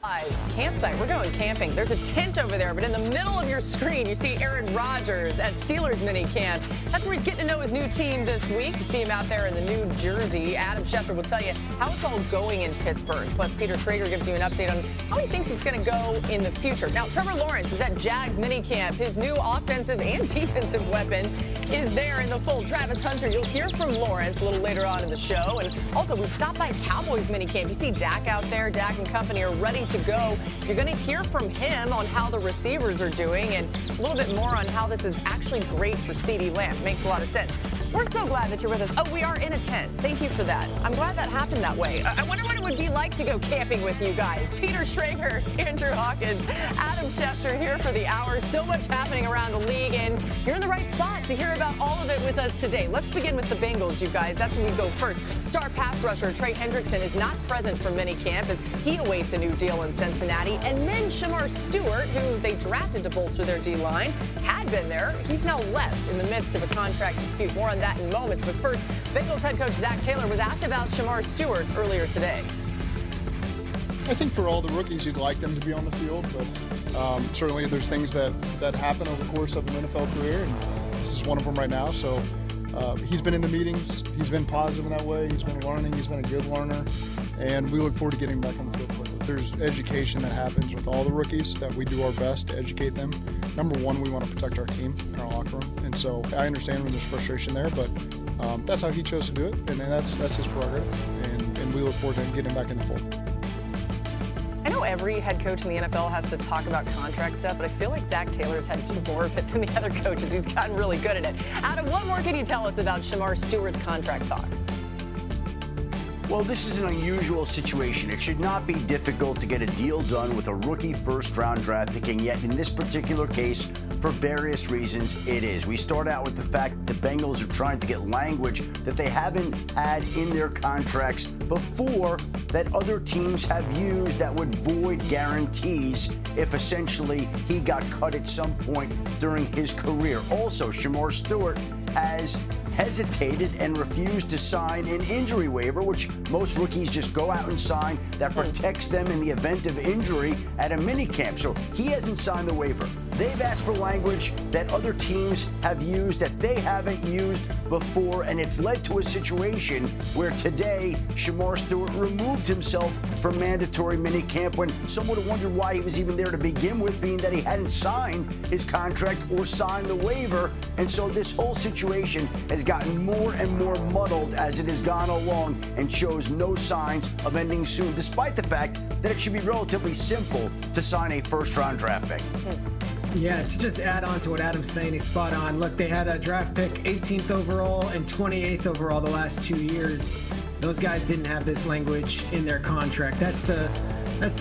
Campsite. We're going camping. There's a tent over there, but in the middle of your screen, you see Aaron Rodgers at Steelers mini camp. That's where he's getting to know his new team this week. You see him out there in the new jersey. Adam Schefter will tell you how it's all going in Pittsburgh. Plus, Peter Schrager gives you an update on how he thinks it's going to go in the future. Now, Trevor Lawrence is at Jags mini camp. His new offensive and defensive weapon is there in the fold. Travis Hunter, you'll hear from Lawrence a little later on in the show. And also, we stopped by Cowboys mini camp. You see Dak out there. Dak and company are ready to go. You're going to hear from him on how the receivers are doing and a little bit more on how this is actually great for CeeDee Lamb. Makes a lot of sense. We're so glad that you're with us. Oh, we are in a tent. Thank you for that. I'm glad that happened that way. I wonder what it would be like to go camping with you guys. Peter Schrager, Andrew Hawkins, Adam Schefter here for the hour. So much happening around the league, and you're in the right spot to hear about all of it with us today. Let's begin with the Bengals, you guys. That's where we go first. Star pass rusher Trey Hendrickson is not present for minicamp as he awaits a new deal in Cincinnati. And then Shamar Stewart, who they drafted to bolster their D-line, had been there. He's now left in the midst of a contract dispute. More on that in moments. But first, Bengals head coach Zach Taylor was asked about Shamar Stewart earlier today. I think for all the rookies, you'd like them to be on the field, but certainly there's things that happen over the course of an NFL career, and this is one of them right now. So he's been in the meetings. He's been positive in that way. He's been learning. He's been a good learner, and we look forward to getting him back on the field quickly. There's education that happens with all the rookies that we do our best to educate them. Number one, we want to protect our team and our locker room, and so I understand when there's frustration there, but that's how he chose to do it, and that's his prerogative, and we look forward to getting him back in the fold. I know every head coach in the NFL has to talk about contract stuff, but I feel like Zach Taylor's had to do more of it than the other coaches. He's gotten really good at it. Adam, what more can you tell us about Shamar Stewart's contract talks? Well, this is an unusual situation. It should not be difficult to get a deal done with a rookie first-round draft pick, and yet in this particular case, for various reasons, it is. We start out with the fact that the Bengals are trying to get language that they haven't had in their contracts before that other teams have used that would void guarantees if essentially he got cut at some point during his career. Also, Shamar Stewart has hesitated and refused to sign an injury waiver, which most rookies just go out and sign, that protects them in the event of injury at a minicamp. So he hasn't signed the waiver. They've asked for language that other teams have used that they haven't used before, and it's led to a situation where today Shamar Stewart removed himself from mandatory minicamp when some would have wondered why he was even there to begin with, being that he hadn't signed his contract or signed the waiver. And so this whole situation has gotten more and more muddled as it has gone along and shows no signs of ending soon, despite the fact that it should be relatively simple to sign a first-round draft pick. Yeah, to just add on to what Adam's saying, he's spot on. Look, they had a draft pick 18th overall and 28th overall the last 2 years. Those guys didn't have this language in their contract. That's the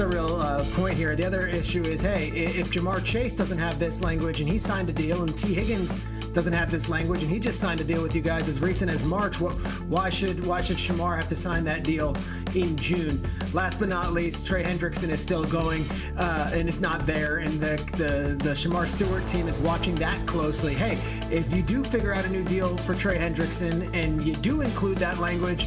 real point here. The other issue is, hey, if Jamar Chase doesn't have this language and he signed a deal, and T. Higgins doesn't have this language and he just signed a deal with you guys as recent as March, why should Shamar have to sign that deal in June? Last but not least, Trey Hendrickson is still going and is not there, and the Shamar Stewart team is watching that closely. Hey, if you do figure out a new deal for Trey Hendrickson and you do include that language,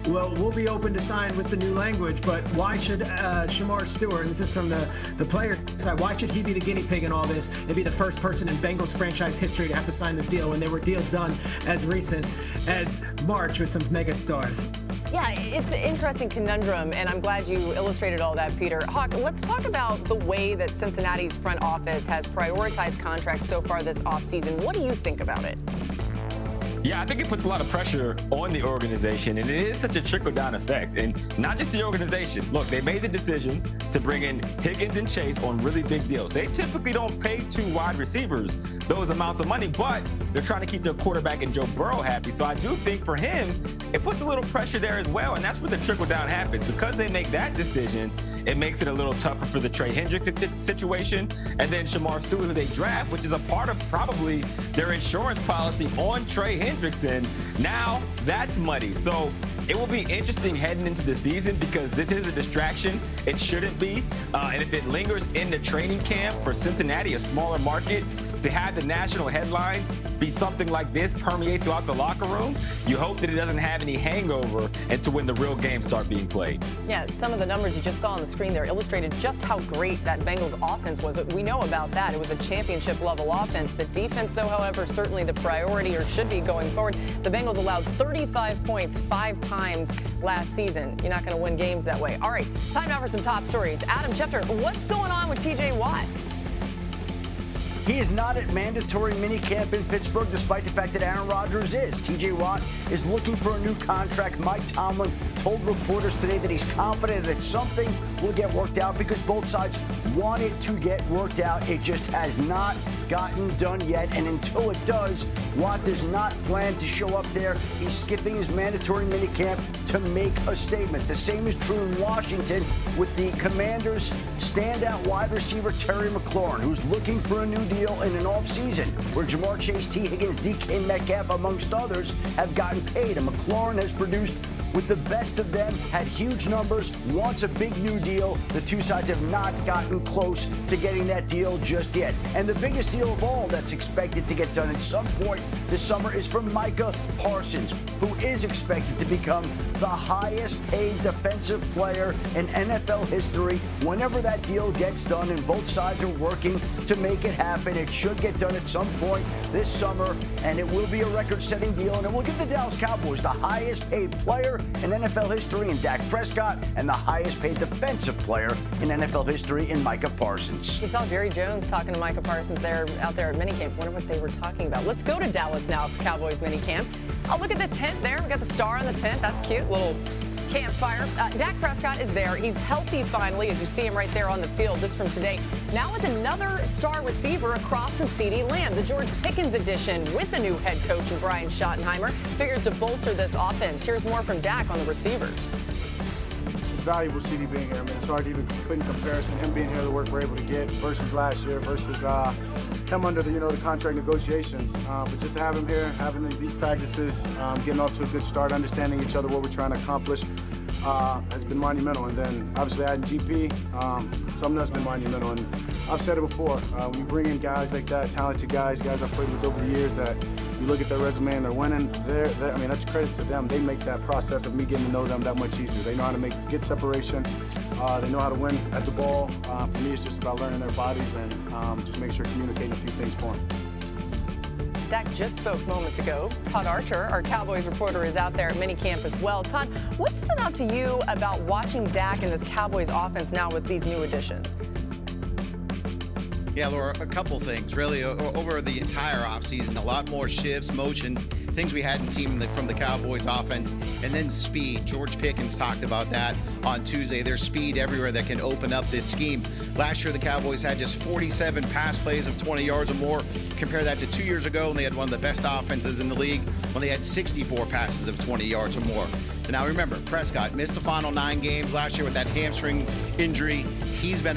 well, we'll be open to sign with the new language, but why should Shamar Stewart, and this is from the player side, why should he be the guinea pig in all this and be the first person in Bengals franchise history to have to sign this deal when there were deals done as recent as March with some mega stars? Yeah, it's an interesting conundrum, and I'm glad you illustrated all that, Peter. Hawk, let's talk about the way that Cincinnati's front office has prioritized contracts so far this offseason. What do you think about it? Yeah, I think it puts a lot of pressure on the organization, and it is such a trickle-down effect. And not just the organization. Look, they made the decision to bring in Higgins and Chase on really big deals. They typically don't pay two wide receivers those amounts of money, but they're trying to keep their quarterback and Joe Burrow happy. So I do think for him, it puts a little pressure there as well, and that's where the trickle-down happens. Because they make that decision, it makes it a little tougher for the Trey Hendrickson situation, and then Shamar Stewart, who they draft, which is a part of probably their insurance policy on Trey Hendrickson. Now that's muddy. So it will be interesting heading into the season because this is a distraction. It shouldn't be. And if it lingers in the training camp for Cincinnati, a smaller market, to have the national headlines be something like this permeate throughout the locker room, you hope that it doesn't have any hangover into when the real games start being played. Yeah, some of the numbers you just saw on the screen there illustrated just how great that Bengals offense was. We know about that. It was a championship-level offense. The defense, though, however, certainly the priority or should be going forward. The Bengals allowed 35 points 5 times last season. You're not going to win games that way. All right, time now for some top stories. Adam Schefter, what's going on with TJ Watt? He is not at mandatory minicamp in Pittsburgh, despite the fact that Aaron Rodgers is. TJ Watt is looking for a new contract. Mike Tomlin told reporters today that he's confident that something will get worked out because both sides want it to get worked out. It just has not gotten done yet, and until it does, Watt does not plan to show up there. He's skipping his mandatory minicamp to make a statement. The same is true in Washington with the Commanders' standout wide receiver Terry McLaurin, who's looking for a new deal in an offseason where Jamar Chase, T. Higgins, DK Metcalf, amongst others, have gotten paid. And McLaurin has produced with the best of them, had huge numbers, wants a big new deal. The two sides have not gotten close to getting that deal just yet. And the biggest deal of all that's expected to get done at some point this summer is from Micah Parsons, who is expected to become the highest paid defensive player in NFL history whenever that deal gets done, and both sides are working to make it happen. It should get done at some point this summer, and it will be a record-setting deal, and it will give the Dallas Cowboys the highest paid player in NFL history in Dak Prescott and the highest paid defensive player in NFL history in Micah Parsons. You saw Jerry Jones talking to Micah Parsons out there at minicamp. Wonder what they were talking about. Let's go to Dallas now for Cowboys minicamp. Oh, look at the tent there. We got the star on the tent. That's cute. Little campfire. Dak Prescott is there. He's healthy finally, as you see him right there on the field. This from today. Now with another star receiver across from CeeDee Lamb, the George Pickens edition with the new head coach Brian Schottenheimer figures to bolster this offense. Here's more from Dak on the receivers. It's valuable CeeDee being here. I mean, it's hard to even put in comparison him being here, the work we're able to get versus last year versus him under the contract negotiations. But just to have him here, having these practices, getting off to a good start, understanding each other, what we're trying to accomplish, has been monumental. And then obviously adding GP, something that's been monumental. And I've said it before, when you bring in guys like that, talented guys I've played with over the years, that you look at their resume and they're winning, I mean, that's credit to them. They make that process of me getting to know them that much easier. They know how to get separation. They know how to win at the ball. For me, it's just about learning their bodies and just make sure communicating a few things for them. Dak just spoke moments ago. Todd Archer, our Cowboys reporter, is out there at minicamp as well. Todd, what stood out to you about watching Dak in this Cowboys offense now with these new additions? Yeah, Laura, a couple things. Really, over the entire offseason, a lot more shifts, motions, things we hadn't seen from the Cowboys offense, and then speed. George Pickens talked about that on Tuesday. There's speed everywhere that can open up this scheme. Last year, the Cowboys had just 47 pass plays of 20 yards or more. Compare that to 2 years ago, and they had one of the best offenses in the league when they had 64 passes of 20 yards or more. But now remember, Prescott missed the final 9 games last year with that hamstring injury. He's been